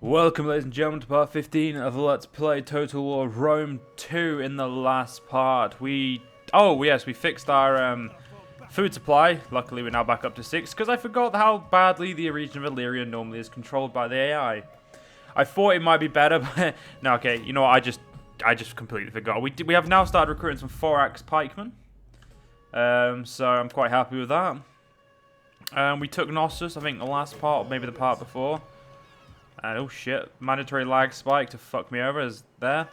Welcome, ladies and gentlemen, to part 15 of Let's Play Total War Rome 2. In the last part, oh yes, we fixed our food supply. Luckily, we're now back up to 6, because I forgot how badly the region of Illyria normally is controlled by the AI. I thought it might be better, but no, okay, you know what, I just completely forgot. We have now started recruiting some 4-axe pikemen, so I'm quite happy with that. We took Knossos, I think the last part, or maybe the part before. And oh shit, mandatory lag spike to fuck me over is there.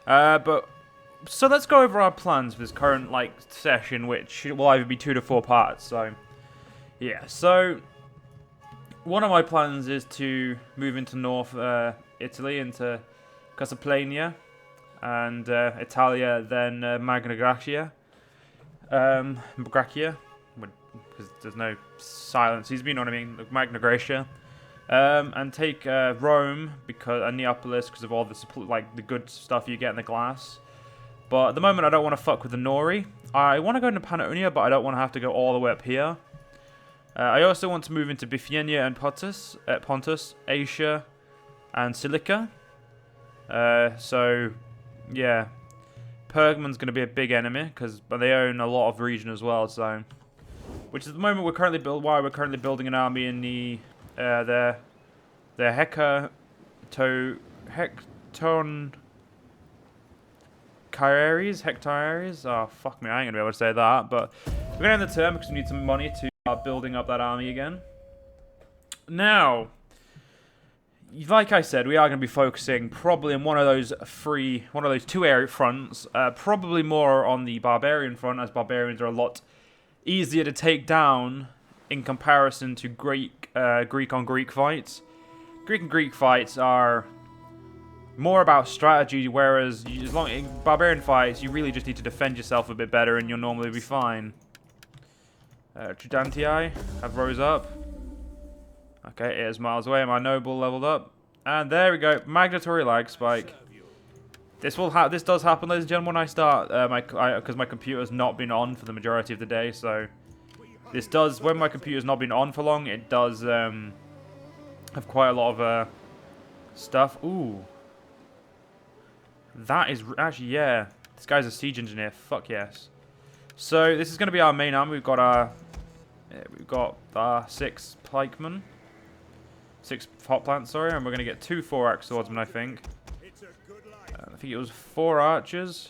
So let's go over our plans for this current session, which will either be 2 to 4 parts. So yeah, so one of my plans is to move into North Italy, into Casaplania and Italia, then Magna Graecia. Graecia, because there's no silence. You know what I mean? Magna Graecia. And take Rome and Neapolis because of all the good stuff you get in the glass. But at the moment, I don't want to fuck with the Nori. I want to go into Pannonia, but I don't want to have to go all the way up here. I also want to move into Bithynia and Pontus, Asia, and Cilicia. So yeah, Pergamon's going to be a big enemy but they own a lot of region as well. So, which at the moment we're currently building an army in the Hecton Hectares. Oh fuck me, I ain't gonna be able to say that. But we're gonna end the turn because we need some money to start building up that army again. Now, like I said, we are gonna be focusing probably on one of those two area fronts. Probably more on the barbarian front, as barbarians are a lot easier to take down in comparison to Greek on Greek fights. Greek and Greek fights are more about strategy, whereas in barbarian fights, you really just need to defend yourself a bit better and you'll normally be fine. Tridantii have rose up. Okay, it is miles away. My noble leveled up. And there we go. Mandatory lag spike. This does happen, ladies and gentlemen, when I start, because my computer's not been on for the majority of the day, so this does, when my computer's not been on for long, it does have quite a lot of stuff. Ooh. That is actually, yeah. This guy's a siege engineer. Fuck yes. So this is going to be our main army. We've got our 6 pikemen. 6 hot plants, sorry. And we're going to get 2 4-axe swordsmen, I think. I think it was 4 archers.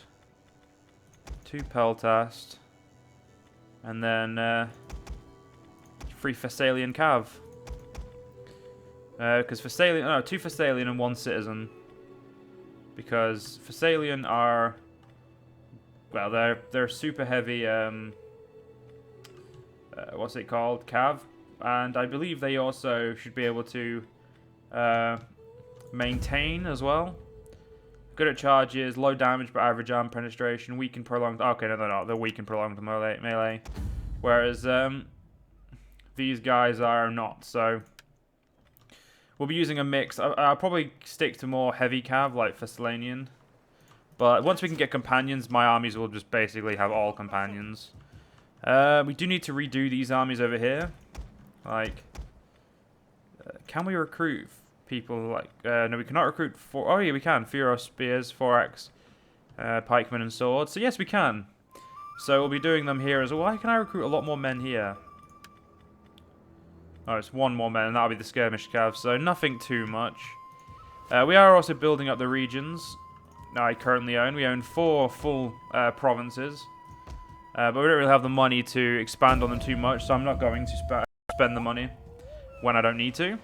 2 peltast. And then 3 Thessalian cav. Because 2 Thessalian and 1 citizen. Because Thessalian are, well, they're super heavy. What's it called? Cav, and I believe they also should be able to maintain as well. Good at charges, low damage but average arm penetration, weak and prolonged. Okay, no, they're not. They're weak and prolonged melee. Whereas these guys are not. So we'll be using a mix. I'll probably stick to more heavy cav like Thessalian. But once we can get companions, my armies will just basically have all companions. We do need to redo these armies over here. Can we recruit people no, we cannot recruit oh yeah, we can. Furo spears, 4-axe, pikemen and swords. So yes, we can. So we'll be doing them here as well. Why can I recruit a lot more men here? Oh, it's 1 more man, and that'll be the skirmish cav, so nothing too much. We are also building up the regions I currently own. We own 4 full provinces, but we don't really have the money to expand on them too much, so I'm not going to spend the money when I don't need to.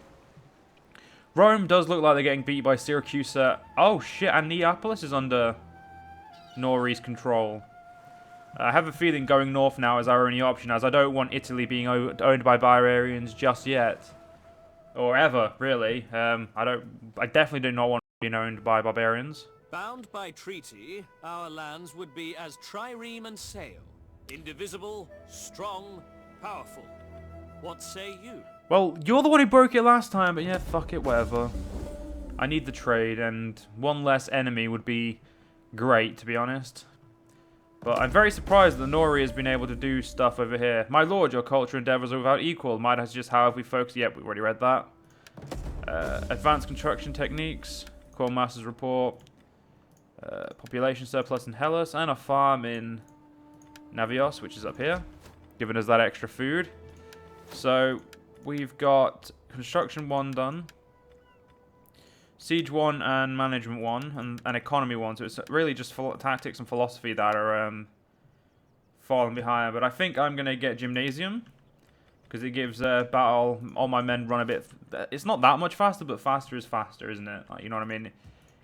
Rome does look like they're getting beat by Syracuse. Oh shit, and Neapolis is under Nori's control. I have a feeling going north now is our only option, as I don't want Italy being owned by barbarians just yet. Or ever, really. I definitely do not want being owned by barbarians. Bound by treaty, our lands would be as trireme and sail. Indivisible, strong, powerful. What say you? Well, you're the one who broke it last time, but yeah, fuck it, whatever. I need the trade, and 1 less enemy would be great, to be honest. But I'm very surprised that Nori has been able to do stuff over here. My lord, your culture endeavors are without equal. Might has just how if we focus. Yep, we've already read that. Advanced construction techniques, Core Masters report, population surplus in Hellas, and a farm in Navios, which is up here, giving us that extra food. So we've got construction 1 done, siege 1 and management 1, and economy 1. So it's really just tactics and philosophy that are falling behind. But I think I'm going to get gymnasium, because it gives battle, all my men run a bit, it's not that much faster, but faster is faster, isn't it? Like, you know what I mean?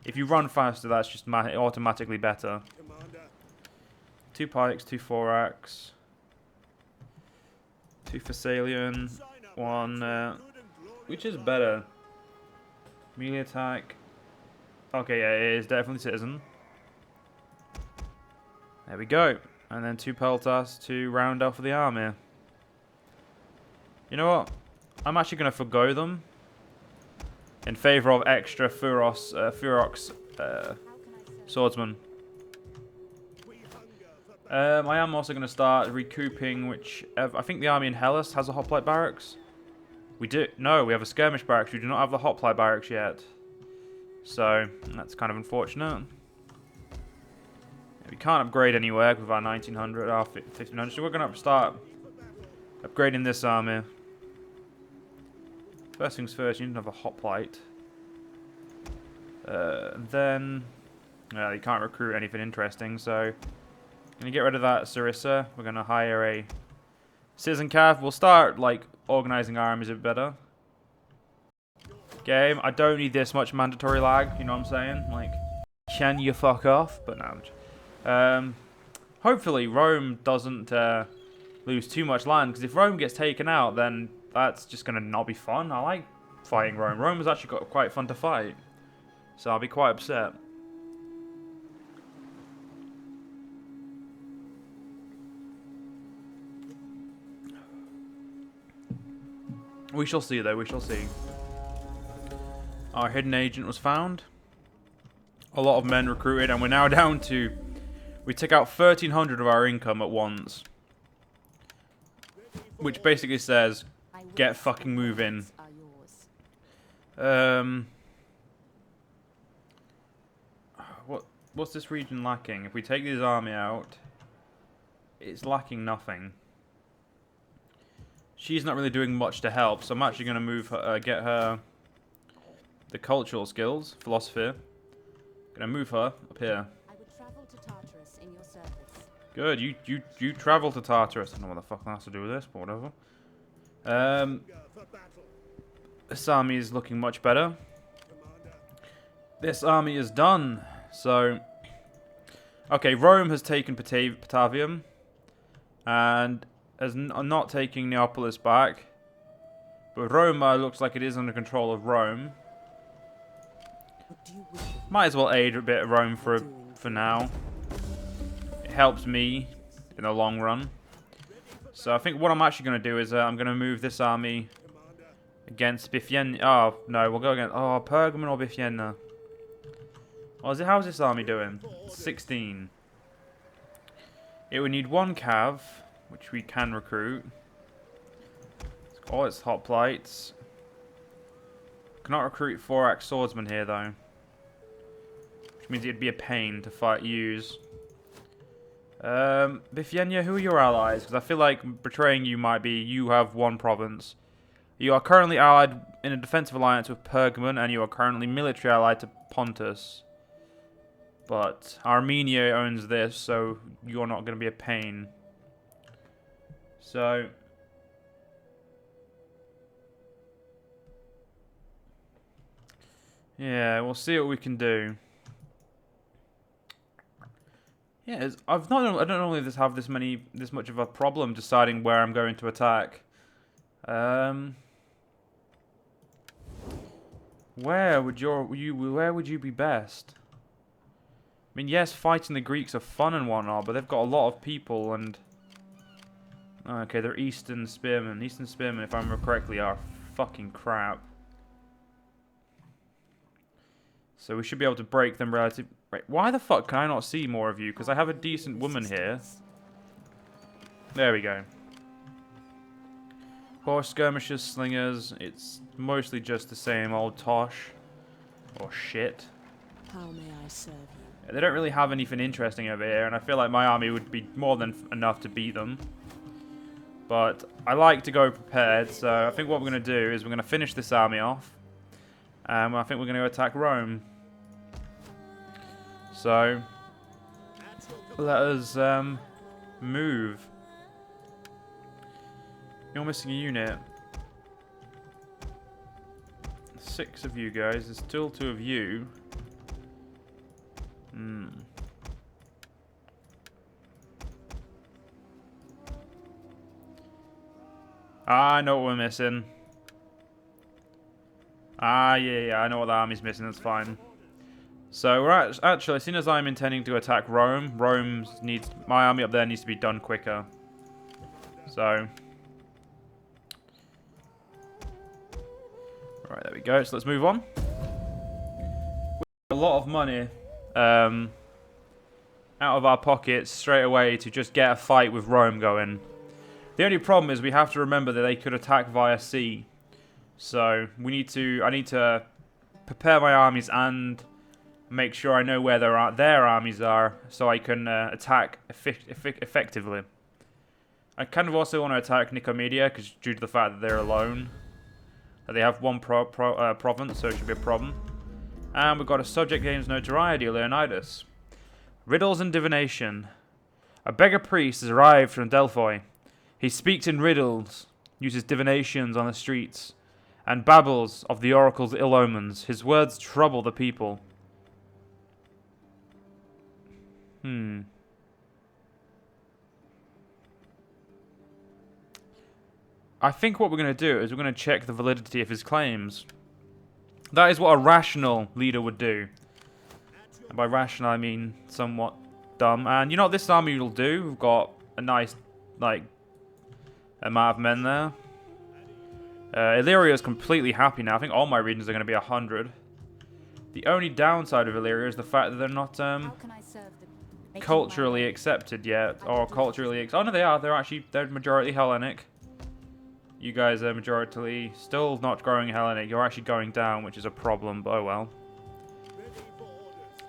If you run faster, that's just automatically better. 2 pikes, 2 4-axe, 2 Thessalian, 1, which is better? Melee attack. Okay, yeah, it is definitely citizen. There we go. And then 2 peltas to round off the army. You know what? I'm actually going to forgo them in favor of extra Furox swordsman. I am also going to start recouping, which I think the army in Hellas has a hoplite barracks. We do. No, we have a skirmish barracks. We do not have the hoplite barracks yet. So that's kind of unfortunate. We can't upgrade anywhere with our 1900, our 1500. So we're going to start upgrading this army. First things first, you need to have a hoplite. Then, you can't recruit anything interesting, so gonna get rid of that Sarissa. We're gonna hire a citizen cav. We'll start like organizing armies a bit better. Game. I don't need this much mandatory lag. You know what I'm saying? Like, can you fuck off? But no. Hopefully Rome doesn't lose too much land, because if Rome gets taken out, then that's just going to not be fun. I like fighting Rome. Rome has actually got quite fun to fight. So I'll be quite upset. We shall see, though. We shall see. Our hidden agent was found. A lot of men recruited, and we're now down to... We took out 1,300 of our income at once. Which basically says... Get fucking moving. What's this region lacking? If we take this army out, it's lacking nothing. She's not really doing much to help, so I'm actually going to move her, get her the cultural skills, philosophy. Going to move her up here. I would travel to Tartarus in your service. Good, you travel to Tartarus. I don't know what the fuck that has to do with this, but whatever. This army is looking much better. This army is done. So, okay, Rome has taken Patavium and is not taking Neapolis back. But Roma looks like it is under control of Rome. Might as well aid a bit of Rome for now. It helps me in the long run. So I think what I'm actually going to do is I'm going to move this army against Bithynia. Oh, no, we'll go against... Oh, Pergamon or Bithynia. Oh, how's this army doing? 16. It would need 1 cav, which we can recruit. Oh, it's hoplites. Cannot recruit 4-axe swordsman here, though. Which means it'd be a pain to use. Bithynia, who are your allies? Because I feel like betraying you might be... You have 1 province. You are currently allied in a defensive alliance with Pergamon, and you are currently military allied to Pontus. But Armenia owns this, so you're not going to be a pain. So... yeah, we'll see what we can do. Yeah, I don't normally have this much of a problem deciding where I'm going to attack. Where would you be best? I mean, yes, fighting the Greeks are fun and whatnot, but they've got a lot of people and... Okay, they're Eastern Spearmen. Eastern Spearmen, if I remember correctly, are fucking crap. So we should be able to break them relatively... Wait, why the fuck can I not see more of you? Because I have a decent woman here. There we go. Horse skirmishers, slingers, it's mostly just the same old tosh. Or shit. How may I serve you? They don't really have anything interesting over here, and I feel like my army would be more than enough to beat them. But I like to go prepared, so I think what we're going to do is we're going to finish this army off. And I think we're going to go attack Rome. So, let us move. You're missing a unit. 6 of you guys. There's still 2 of you. I know what we're missing. Yeah, I know what the army's missing, that's fine. So, we're actually, as soon as I'm intending to attack Rome, my army up there needs to be done quicker. So. Right, there we go, so let's move on. A lot of money out of our pockets straight away to just get a fight with Rome going. The only problem is we have to remember that they could attack via sea. So I need to prepare my armies and make sure I know where their armies are so I can attack effectively. I kind of also want to attack Nicomedia because due to the fact that they're alone. They have one province, so it should be a problem. And we've got a subject gains notoriety, Leonidas. Riddles and divination. A beggar priest has arrived from Delphi. He speaks in riddles, uses divinations on the streets, and babbles of the oracle's ill omens. His words trouble the people. I think what we're going to do is we're going to check the validity of his claims. That is what a rational leader would do. And by rational, I mean somewhat dumb. And you know what this army will do? We've got a nice, amount of men there. Illyria is completely happy now. I think all my regions are going to be 100. The only downside of Illyria is the fact that they're not culturally accepted yet. Or culturally... Oh, no, they are. They're majority Hellenic. You guys are majority still not growing Hellenic. You're actually going down, which is a problem, but oh well.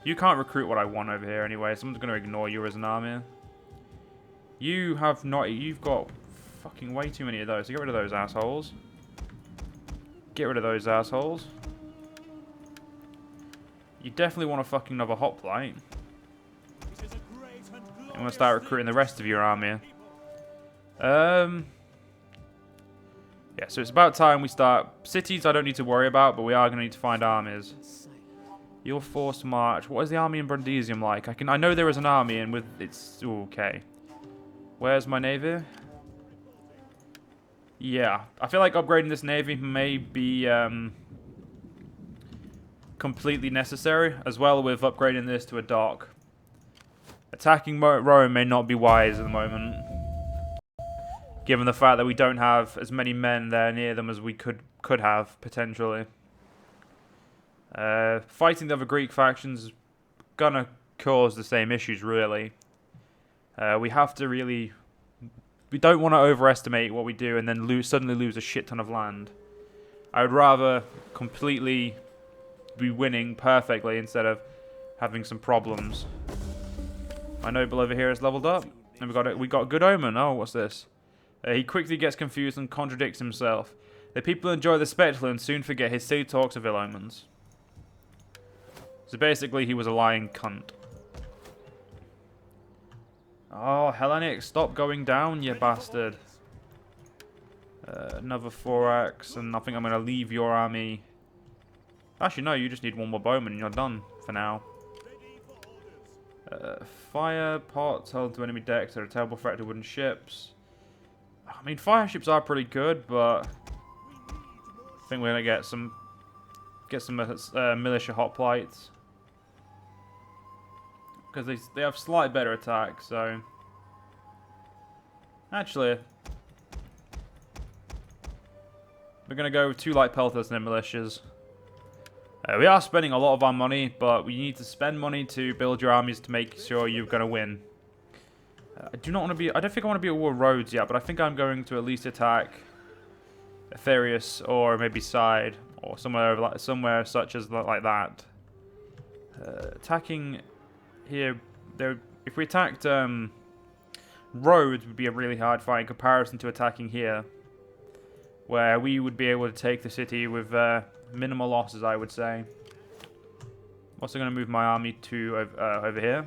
You can't recruit what I want over here anyway. Someone's going to ignore you as an army. You've got fucking way too many of those. So get rid of those assholes. Get rid of those assholes. You definitely want a fucking another hoplite. You want to start recruiting the rest of your army. Yeah, so it's about time we start. Cities I don't need to worry about, but we are going to need to find armies. Your forced march. What is the army in Brundisium like? I know there is an army, and with it's okay. Where's my navy? Yeah, I feel like upgrading this navy may be completely necessary, as well with upgrading this to a dock. Attacking Rome may not be wise at the moment, given the fact that we don't have as many men there near them as we could have, potentially. Fighting the other Greek factions is gonna cause the same issues, really. We have to really... We don't want to overestimate what we do and then suddenly lose a shit ton of land. I would rather completely be winning perfectly instead of having some problems. My noble over here is leveled up. And we got Good Omen. Oh, what's this? He quickly gets confused and contradicts himself. The people enjoy the spectacle and soon forget his silly talks of ill omens. So basically, he was a lying cunt. Oh, Hellenic, stop going down, you bastard. Another 4-axe, and I think I'm going to leave your army. Actually, no, you just need one more bowman and you're done for now. Fire pots held to enemy decks that are terrible threat to wooden ships. I mean, fire ships are pretty good, but I think we're gonna get some militia hoplites because they have slightly better attack. So actually, we're gonna go with 2 light pelters and then militias. We are spending a lot of our money, but we need to spend money to build your armies to make sure you're gonna win. I do not want to be... I don't think I want to be at war with Rhodes yet, but I think I'm going to at least attack Aetherius or maybe Side or somewhere such as like that. Attacking here, if we attacked Rhodes, would be a really hard fight in comparison to attacking here, where we would be able to take the city with minimal losses, I would say. I'm also going to move my army to over here,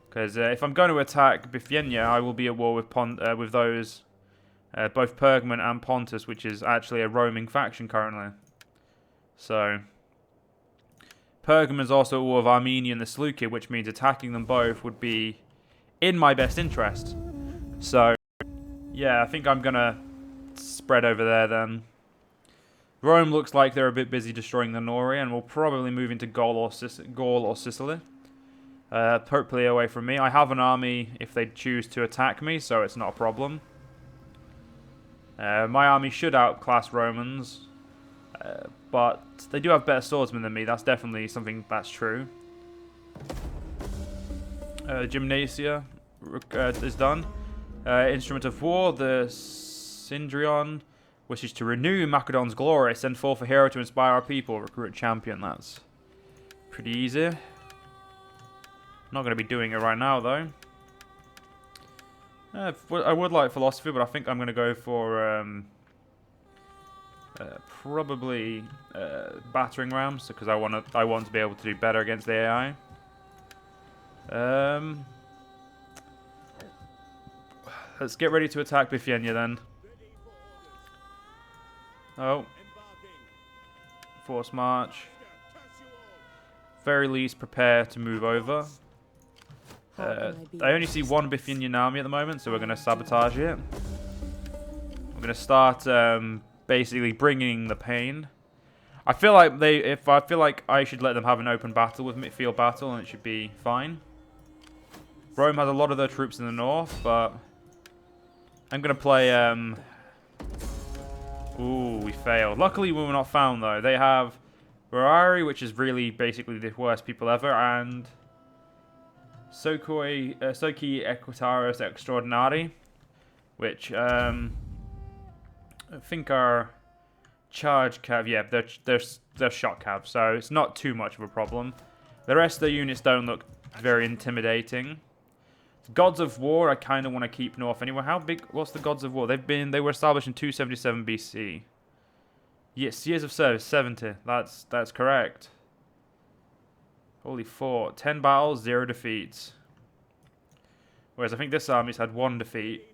because if I'm going to attack Bithynia, I will be at war with those both Pergamon and Pontus, which is actually a roaming faction currently. So Pergamon is also at war with Armenia and the Seleucid, which means attacking them both would be in my best interest. So yeah, I think I'm gonna spread over there then. Rome looks like they're a bit busy destroying the Nori, and we'll probably move into Gaul or Sicily. Hopefully away from me. I have an army if they choose to attack me, so it's not a problem. My army should outclass Romans, but they do have better swordsmen than me. That's definitely something that's true. Gymnasia is done. Instrument of War, the Syndrion wishes to renew Makedon's glory. Send forth a hero to inspire our people. Recruit a champion. That's pretty easy. Not going to be doing it right now, though. I would like philosophy, but I think I'm going to go for probably battering rams, because I want to be able to do better against the AI. Let's get ready to attack Bithynia then. Oh. Force march. Very least prepare to move over. I only see one Bithynian army at the moment, so we're going to sabotage it. We're going to start basically bringing the pain. I feel like I should let them have an open battle with midfield battle, and it should be fine. Rome has a lot of their troops in the north, but I'm going to play... Ooh, we failed. Luckily, we were not found, though. They have Ferrari, which is really basically the worst people ever, and Soki Equitaris Extraordinari, which I think are charge cav. Yeah, they're shot cav, so it's not too much of a problem. The rest of the units don't look very intimidating. Gods of War, I kind of want to keep north anyway. How big? What's the Gods of War? They were established in 277 BC. Yes, years of service 70. That's correct. Holy 4. 10 battles, 0 defeats. Whereas I think this army's had 1 defeat.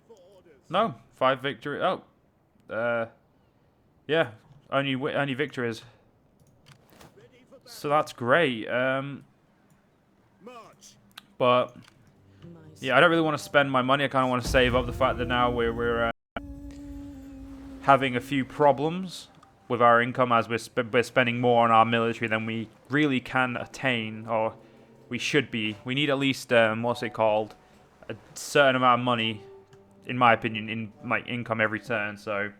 No, 5 victories. Oh, yeah, only victories. So that's great. But yeah, I don't really want to spend my money. I kind of want to save up the fact that now we're having a few problems with our income, as we're spending more on our military than we really can attain, or we should be. We need at least what's it called, a certain amount of money, in my opinion, in my income every turn. So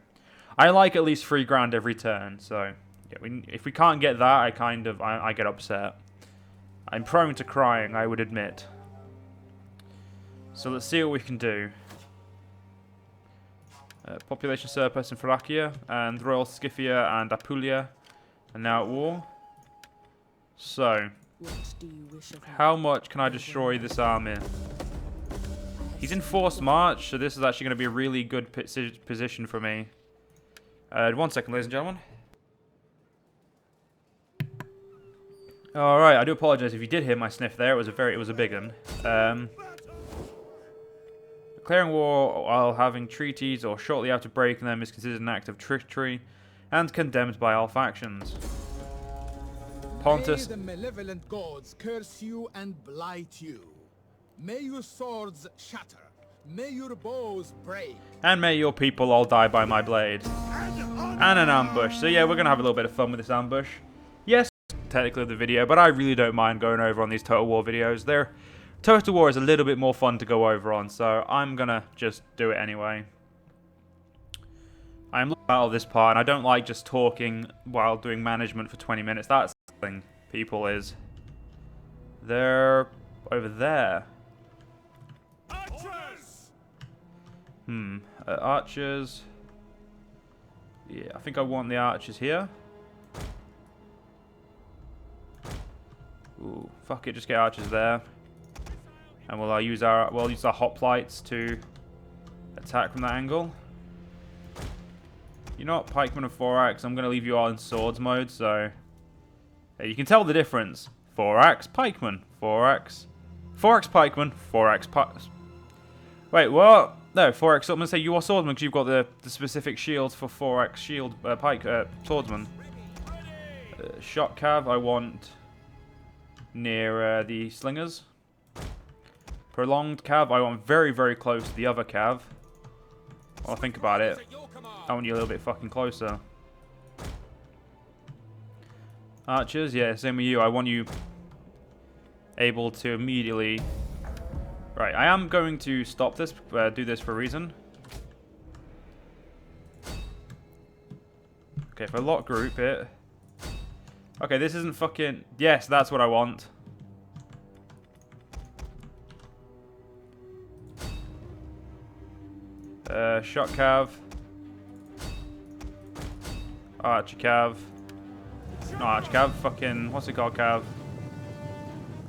I like at least 3 grand every turn. So yeah, if we can't get that, I get upset. I'm prone to crying, I would admit. So let's see what we can do. Population surplus in Thracia, and Royal Scythia and Apulia are now at war. So, how much can I destroy this army? He's in forced march, so this is actually going to be a really good position for me. 1 second, ladies and gentlemen. Alright, I do apologise if you did hear my sniff there. It was a big one. Declaring war while having treaties or shortly after breaking them is considered an act of treachery and condemned by all factions. Pontus. May the malevolent gods curse you and blight you. May your swords shatter. May your bows break. And may your people all die by my blade. And an ambush. So yeah, we're going to have a little bit of fun with this ambush. Yes, technically the video, but I really don't mind going over on these Total War videos. Total War is a little bit more fun to go over on, so I'm going to just do it anyway. I'm looking out of this part, and I don't like just talking while doing management for 20 minutes. That's the thing, people, is they're over there. Archers! Archers. Yeah, I think I want the archers here. Ooh, fuck it, just get archers there. And we'll use our hoplites to attack from that angle. You know what, pikemen and 4-axe, I'm going to leave you all in swords mode, so... Hey, you can tell the difference. 4-axe, pikeman, 4-axe. 4-axe pikeman, 4-axe pikeman. Wait, what? No, 4-axe, I'm going to say you are swordsman because you've got the specific shields for 4-axe shield, swordsman. Shot cav, I want near the slingers. Prolonged cav, I want very, very close to the other cav. Well, think about it. I want you a little bit fucking closer. Archers, yeah, same with you. I want you able to immediately... Right, I am going to stop this, do this for a reason. Okay, if I lock group it... Okay, this isn't fucking... Yes, that's what I want. Shot cav. Archer cav. Not archer cav, fucking... What's it called, cav?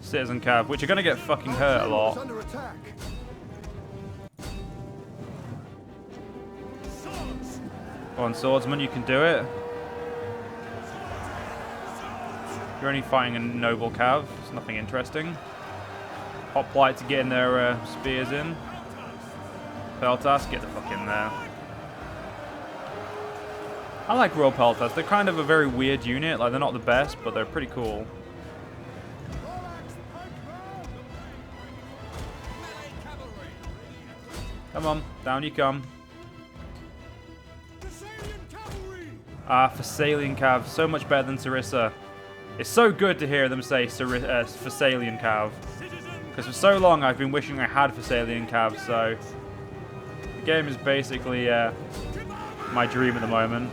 Citizen cav, which are gonna get fucking hurt a lot. Go on, swordsman, you can do it. You're only fighting a noble cav. It's nothing interesting. Hoplite to getting their spears in. Peltas, get the fuck in there. I like Royal Peltas. They're kind of a very weird unit. Like, they're not the best, but they're pretty cool. Come on, down you come. Thessalian Cav, so much better than Sarissa. It's so good to hear them say Thessalian Cav. Because for so long I've been wishing I had Thessalian Cav, so... The game is basically my dream at the moment.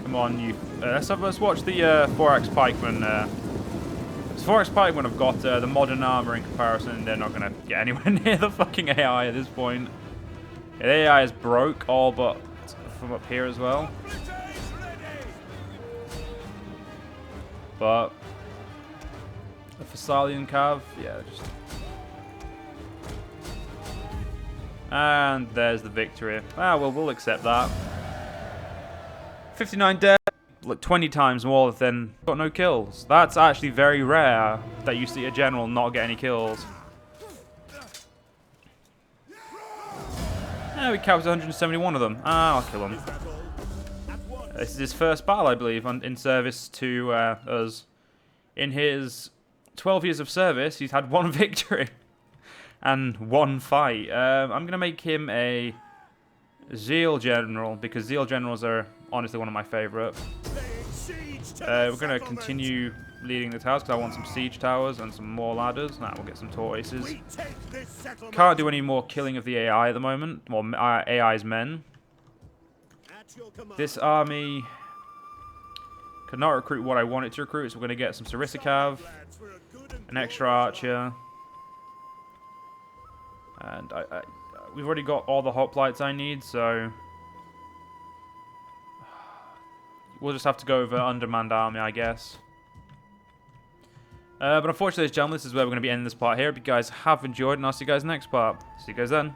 Come on, you... let's watch the 4-axe pikemen. 4-axe pikemen have got the modern armor in comparison, they're not going to get anywhere near the fucking AI at this point. Yeah, the AI is broke, all but from up here as well. But the Thessalian Cav, yeah, just... And there's the victory. Ah, well, we'll accept that. 59 dead. Look, 20 times more than got no kills. That's actually very rare that you see a general not get any kills. Yeah, we captured 171 of them. Ah, I'll kill him. This is his first battle, I believe, in service to us. In his 12 years of service, he's had one victory and one fight. I'm going to make him a Zeal General, because Zeal Generals are honestly one of my favourite. We're going to continue leading the towers, because I want some siege towers and some more ladders. Nah, we'll get some tortoises. Can't do any more killing of the AI at the moment, or AI's men. This army could not recruit what I wanted to recruit, so we're going to get some Sarissa Cav, an extra archer, and we've already got all the hoplites I need, so we'll just have to go over undermanned army, I guess. But unfortunately, ladies and gentlemen, this is where we're going to be ending this part here. If you guys have enjoyed, and I'll see you guys next part. See you guys then.